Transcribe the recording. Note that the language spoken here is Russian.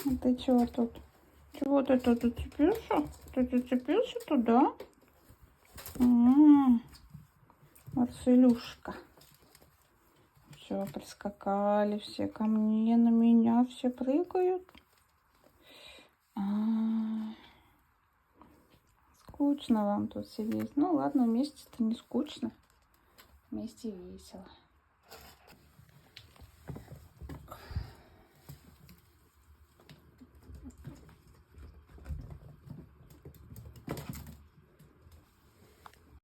А ты чего тут? Чего ты тут зацепился? Ты зацепился туда? Марселюшка. Все, прискакали все ко мне, на меня все прыгают. Скучно вам тут сидеть. Ну ладно, вместе-то не скучно. Вместе весело.